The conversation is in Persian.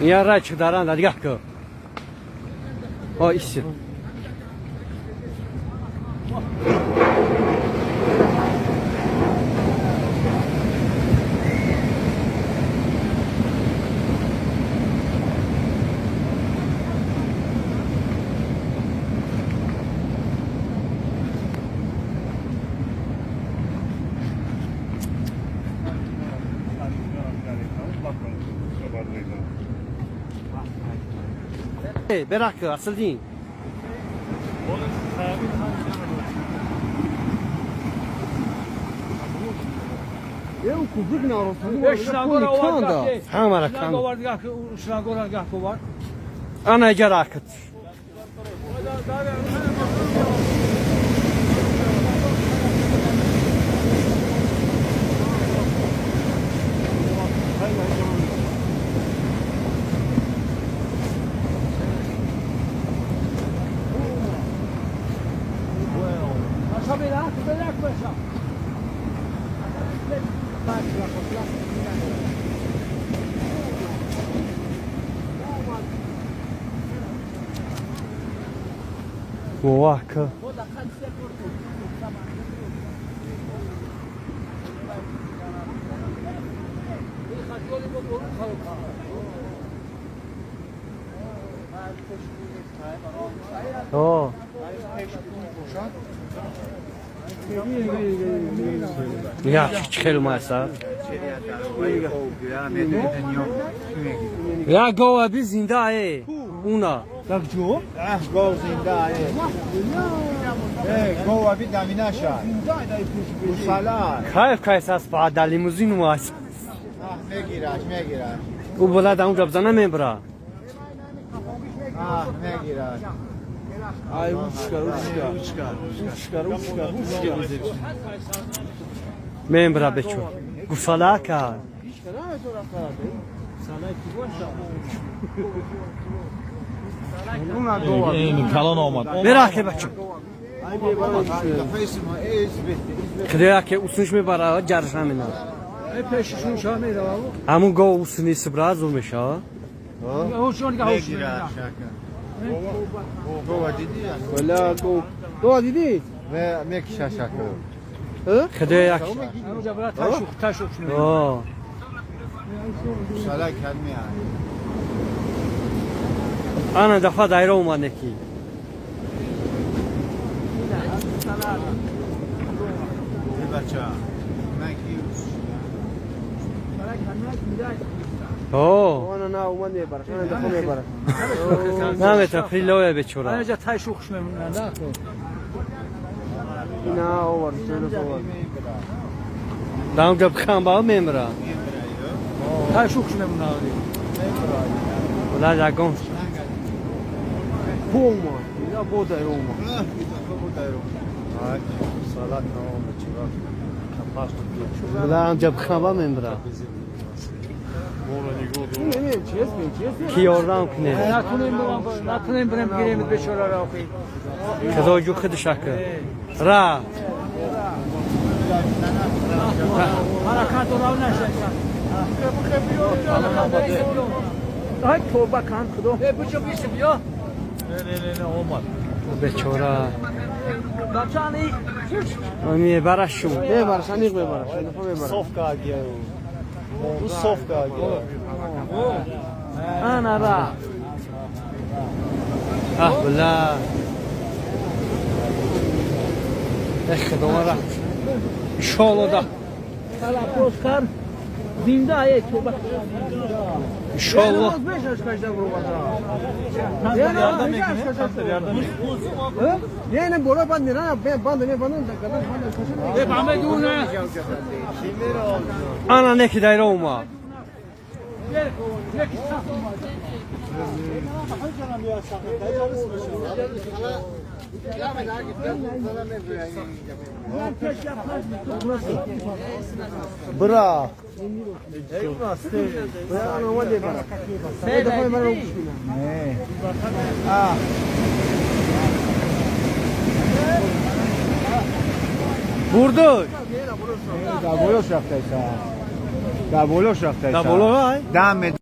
یا رای چه دارن دیگه که ایسی براك اصل دين يو كوبرنا روح انا جراكت واكا يا خير ما صار يا جوا بزنده ايه اونا Tak جو؟ گاو زنده گاو بی دامینه شد سلام كيف اساس بعد الليموزين واس میگیرش او بلد اونجا بزنه میبره میگیرش Ay uçkar. میبره بچو گوسالاکا این کلان آمد. برا که بچو خدایا که اوسنش میبره جرش نمینا Peşişin şamıydı abi. همون گو اوسنی سبراز میشه Hoşuna gel hoşuna. گاو دیدی؟ Valla go dedi. و میکشه شکر خدایا که Hoca bırak taş yok şunu. سلام کلمی انا دفعه دایره اومده کی بچه من کیوش Ona ne uman diye bara. Ona da kome bara. نه متفری لوه بچورا Ayrıca taş yok şunu bunlar da. İna o var, şöyle o var. دام جب خان با میمرا Taş yok şunu bunlar diye. ولا جاگون Boğma. Ya bu da Roma. سلام نام چرا کپاس ولا جب خان با میمرا Ne çiz. کی اورام کنه Natınayım benim gireyim beş olar okuyayım. خدا جو خود شکر را Harakat orav neşe. Ay torba kan kudu. Bu çok işim ya. نه اومد بچورا Kaçani. امی براشو Ne var sanık be var. Şöyle be var. صاف کردی او صاف کردی Ana ra. اه بلا خدا را ان شاء الله ده Hala Oscar. Zinde ayet torba. ان شاء الله 5 yaş kaçta bu kadar. Yani yani bora ban ne ya ben ban ne ban da kadar ban da. Hep Ahmet Uğur'la. انا نکی دایره اوما برا بردوش در بالا رفته در بالا های دم